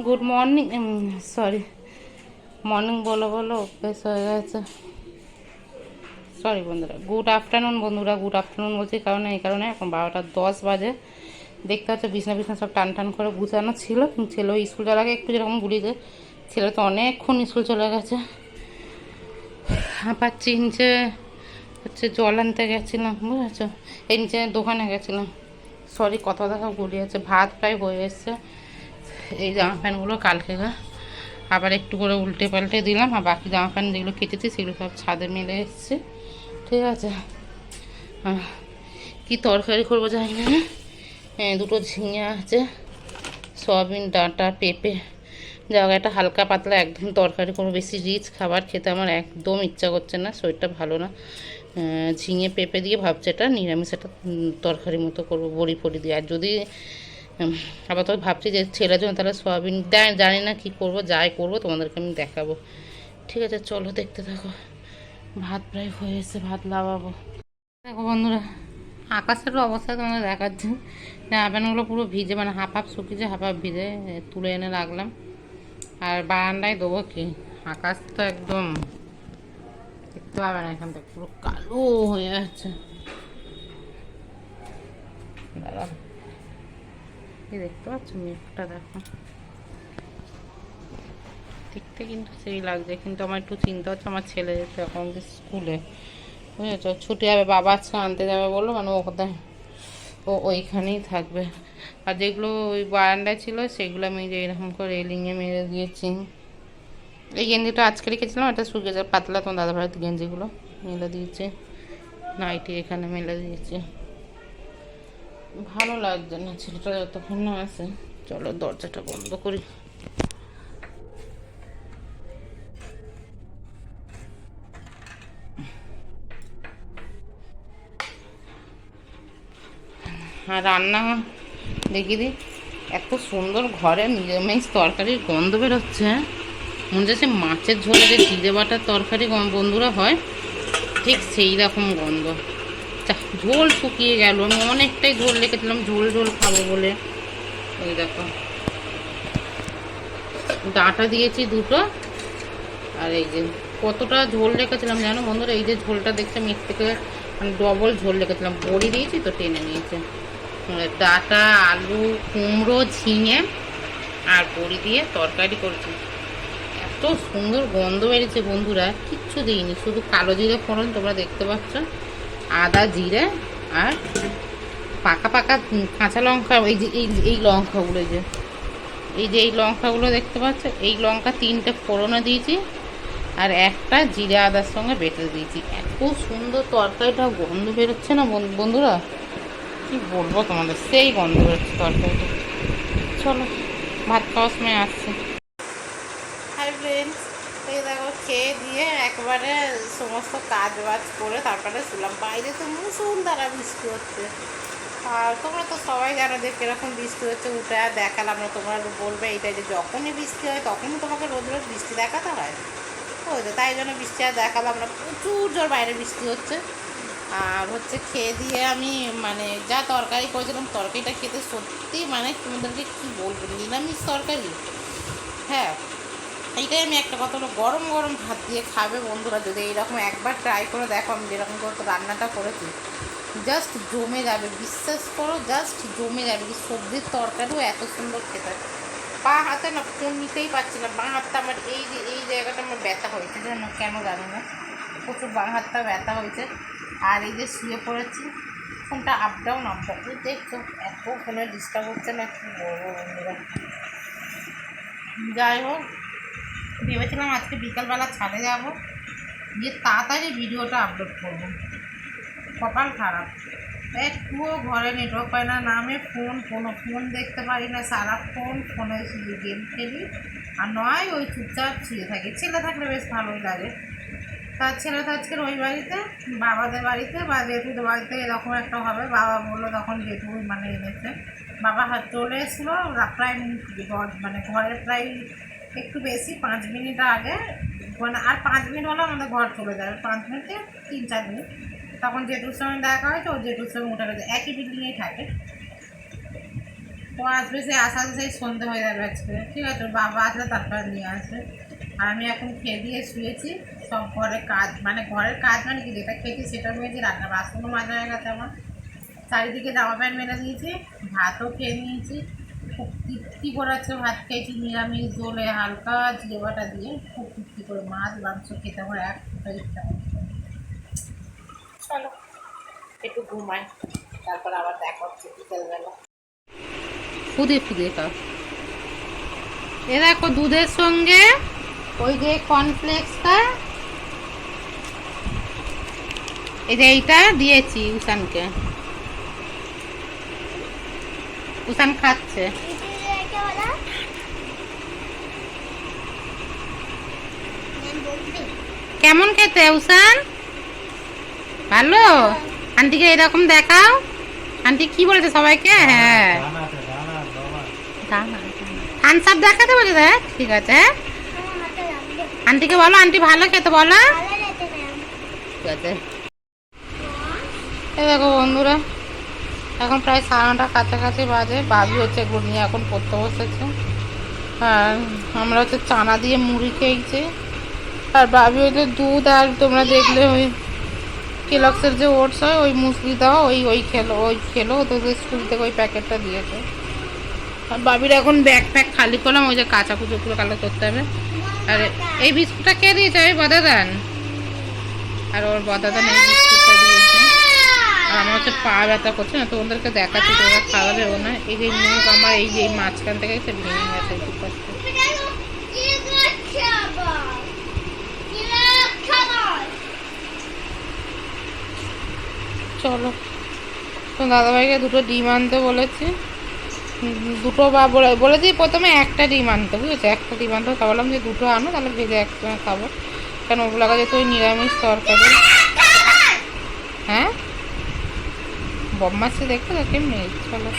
Good morning, sorry morning বলো বলো অভ্যেস হয়ে গেছে। সরি বন্ধুরা, গুড আফটারনুন বন্ধুরা, গুড আফটারনুন বলছি কারণ এই কারণে এখন 12:10 বাজে। দেখতে হচ্ছে বিছনা বিছনা সব টান টান করে গুছানো ছিল, কিন্তু ছেলে স্কুল যাওয়ার আগে একটু যেরকম গুলিয়ে, ছেলে তো অনেকক্ষণ স্কুল চলে গেছে। হাঁপাচ্ছি, নিচে হচ্ছে জল আনতে গেছিলাম, বুঝেছো, এই নিচে দোকানে গেছিলাম। সরি কথা দেখা গুলিয়েছে। ভাত প্রায় হয়ে এসছে। এই জামা প্যান্টগুলো কালকে আবার একটু করে উল্টে পাল্টে দিলাম, আর বাকি জামা প্যান্ট যেগুলো কেটেছি সেগুলো সব ছাদে মেলে এসছে। ঠিক আছে, কি তরকারি করবো জানি না। দুটো ঝিঙে আছে, সয়াবিন, ডাঁটা, পেঁপে, যা একটা হালকা পাতলা একদম তরকারি করবো। বেশি রিচ খাবার খেতে আমার একদম ইচ্ছা করছে না, শরীরটা ভালো না। ঝিঙে পেঁপে দিয়ে ভাবছি এটা নিরামিষ একটা তরকারি মতো করবো, বড়ি ফড়ি দিয়ে। আর যদি আবার তো ভাবছি যে ছেলের জন্য তাহলে সয়াবিন জানি না কি করব, যাই করবো তোমাদেরকে আমি দেখাবো। ঠিক আছে, চলো দেখতে থাকো। ভাত প্রায় হয়ে এসে ভাত লাগাবো। দেখো বন্ধুরা, আকাশের অবস্থা তোমাদের দেখাচ্ছে। জামা প্যান্টগুলো পুরো ভিজে, মানে হাফ হাফ শুকিয়েছে, হাফ হাফ ভিজে, তুলে এনে রাখলাম। আর বারান্দায় দেবো কি, আকাশ তো একদম দেখতে পাবে না, এখান থেকে পুরো কালো হয়ে যাচ্ছে। দাঁড়াও, এই দেখতে পাচ্ছ মেঘটা, দেখো দেখতে কিন্তু সেই লাগছে। কিন্তু আমার একটু চিন্তা হচ্ছে আমার ছেলে যেতে এখন স্কুলে, বুঝেছ, ছুটি হবে, বাবা আজকে আনতে যাবে বললো, মানে ও কোথায়, ও ওইখানেই থাকবে। আর যেগুলো ওই বারান্দায় ছিল সেগুলো আমি যে এরকম করে রেলিংয়ে মেরে দিয়েছি। এই গেঞ্জিটা আজকে রেখেছিলাম, এটা শুকিয়ে যায় পাতলা, তোমার দাদাভাইয়ের গেঞ্জিগুলো মেলে দিয়েছে। নাইটি এখানে মেলে দিয়েছে। ভালো লাগছে না ছেলেটা যতক্ষণ না আসে। চলো দরজাটা বন্ধ করি। আর রান্না দেখি দি, এত সুন্দর ঘরে নিরামিষ তরকারির গন্ধ বেরোচ্ছে, মনে হচ্ছে মাছের ঝোলে যে জিরে বাটার তরকারি বন্ধুরা হয়, ঠিক সেই রকম গন্ধ। ঝোল শুকিয়ে গেল, আমি অনেকটাই ঝোল রেখেছিলাম ঝোল ঝোল খাবো বলে। এই দেখো, ডাঁটা দিয়েছি দুটো, আর এই যে কতটা ঝোল রেখেছিলাম জানো বন্ধুরা, এই যে ঝোলটা দেখছি আমি এর থেকে মানে ডবল ঝোল রেখেছিলাম, বড়ি দিয়েছি তো টেনে নিয়েছে। ডাঁটা, আলু, কুমড়ো, ঝিঙে আর বড়ি দিয়ে তরকারি করেছি। এত সুন্দর গন্ধ বেরিয়েছে বন্ধুরা, কিচ্ছু দিইনি, শুধু কালো জিরে ফোড়ন তোমরা দেখতে পাচ্ছ, আদা, জিরে আর পাকা পাকা কাঁচা লঙ্কা। এই যে এই লঙ্কাগুলো, এই লঙ্কাগুলো দেখতে পাচ্ছ, এই লঙ্কা 3টে ফোড়নে দিয়েছি, আর একটা জিরে আদার সঙ্গে বেটে দিয়েছি। এত সুন্দর তরকারিটা গন্ধ বেরোচ্ছে না বন্ধুরা, কি বলবো তোমাদের, সেই গন্ধ বেরোচ্ছে তরকারিটা। চলো ভাত খাওয়ার সময় আসছে। হাই ফ্রেন্ডস, এই দেখো খেয়ে দিয়ে একবারে সমস্ত কাজ বাজ করে তারপরে শুলাম। বাইরে তো মুষলধারা বৃষ্টি হচ্ছে, আর তোমরা তো সবাই জানো যে কীরকম বৃষ্টি হচ্ছে। উঠে আর দেখালাম না, তোমরা বলবে এইটাই যে যখনই বৃষ্টি হয় তখনই তোমাকে রোজ রোজ বৃষ্টি দেখাতে হয়। ওই তো তাই জন্য বৃষ্টি আর দেখালাম না, প্রচুর জোর বাইরে বৃষ্টি হচ্ছে। আর হচ্ছে খেয়ে দিয়ে আমি মানে যা তরকারি করেছিলাম, তরকারিটা খেতে সত্যি মানে তোমাদেরকে কী বলবো, নিরামিষ তরকারি। হ্যাঁ, এইটাই আমি একটা কথা বলো, গরম গরম ভাত দিয়ে খাবে বন্ধুরা, যদি এইরকম একবার ট্রাই করে দেখো আমি যেরকম করে রান্নাটা করেছি, জাস্ট জমে যাবে, বিশ্বাস করো, জাস্ট জমে যাবে। কি সবজির তরকারিও এত সুন্দর খেতে। বাঁ হাতে না ফোন নিতেই পারছি না, বাঁ হাতটা আমার এই জায়গাটা আমার ব্যথা হয়েছে, জানো কেন জানি না, প্রচুর বাঁ হাতটা ব্যথা হয়েছে। আর এই যে শুয়ে পড়েছি, ফোনটা আপ ডাউন দেখছো, এত ফোনে ডিস্টার্ব হচ্ছে না, কি বলবো বন্ধুরা। যাই হোক, ভেবেছিলাম আজকে বিকালবেলা ছাদে যাবো, গিয়ে তাড়াতাড়ি ভিডিওটা আপলোড করবো। কপাল খারাপ, একটুও ঘরে নেটওয়ার্ক পায় না, আমি ফোন দেখতে পারি না, সারাক্ষণ ফোনে শুধু গেম খেলি। আর নয় ওই চুপচাপ শুয়ে থাকি। ছেলে থাকলে বেশ ভালোই লাগে। তার ছেলে তো আজকে ওই বাড়িতে, বাবাদের বাড়িতে বা জেঠুদের বাড়িতে এরকম একটা হবে। বাবা বললো তখন জেঠু মানে এনেছে, বাবা চলে এসেছিলো প্রায় মানে ঘরে প্রায় একটু বেশি 5 মিনিট আগে, মানে আর 5 মিনিট হলে আমাদের ঘর চলে যাবে, 5 মিনিটে 3-4 মিনিট। তখন জেঠুর সঙ্গে দেখা হয়েছে, ও জেঠুর সঙ্গে উঠে গেছে, একই বিল্ডিংয়েই থাকে। ও আসবে, সেই আশা সেই সন্ধে হয়ে যাবে আজকে। ঠিক আছে, ওর বাবা আসলে তারপরে নিয়ে আসবে। আর আমি এখন খেয়ে দিয়ে শুয়েছি। সব ঘরের কাজ মানে ঘরের কাজ মানে কি, যেটা খেয়েছি সেটা হয়েছে, রান্না বাসনও মাজা হয়ে গেছে আমার, চারিদিকে জামা প্যান্ট মেলে দিয়েছি, ভাতও খেয়ে নিয়েছি। খুব তৃপ্তি করে আজকে ভাত খেয়েছি, নিরামিষ ঝোলে হালকা জিরে বাটা দিয়ে খুব তৃপ্তি করে। মাছ মাংস খেতে আমার এক ফোঁটা ইচ্ছা করছে না। চলো একটু ঘুমাই, তারপর আবার দেখা হচ্ছে বিকেলবেলা। ফুদিয়ে ফুদিয়ে খাও। এ দেখো দুধের সঙ্গে ওই যে কর্নফ্লেক্সটা, এই যে এইটা দিয়েছি উসানকে, উসান খাচ্ছে। কেমন খেতে উসান? ভালো? আন্টিকে এরকম দেখাও। আন্টি কি বলেছে সবাইকে? হ্যাঁ, থামস আপ দেখাতে বলে। দেখ, ঠিক আছে। হ্যাঁ, আন্টিকে বলো আন্টি ভালো খেতে বলো। ঠিক আছে। এই দেখো বন্ধুরা, এখন প্রায় 9:30 কাছাকাছি বাজে। ভাবি হচ্ছে এগুলো নিয়ে এখন পড়তে বসেছে, আর আমরা হচ্ছে চানা দিয়ে মুড়ি খেয়েছি। আর ভাবি হচ্ছে দুধ, আর তোমরা দেখলে ওই কেলক্সের যে ওটস হয় ওই মুসলি দাও, ওই খেলো তোদের স্কুল থেকে ওই প্যাকেটটা দিয়েছে। আর বাবির এখন ব্যাগ প্যাক খালি করলাম, ওই যে কাঁচা কুচোগুলো কালো করতে হবে। আর এই বিস্কুটটা কে দিয়েছে? ওই বদাদান। আর ওর বদাদান এই বিস্কুটটা দিয়েছে। আর আমার হচ্ছে পা ব্যথা করছে না, তো ওদেরকে দেখাচ্ছি, তোরা খাওয়াবে ও না। এই যে মুখ আমার এই যে মাঝখান থেকে ভেঙে গেছে দুপাশটা। চলো, তো দাদাভাইকে দুটো ডিম আনতে বলেছি। দুটো বা বলেছি প্রথমে একটা ডিম আনতে, বুঝেছো? একটা ডিম আনতে, তা বললাম যে দুটো আনো, তাহলে ভেজে একসঙ্গে খাবো, কেন ওগুলো যেহেতু ওই নিরামিষ তরকারি। হ্যাঁ, বদমাসি দেখো তো কেমনি। চলো।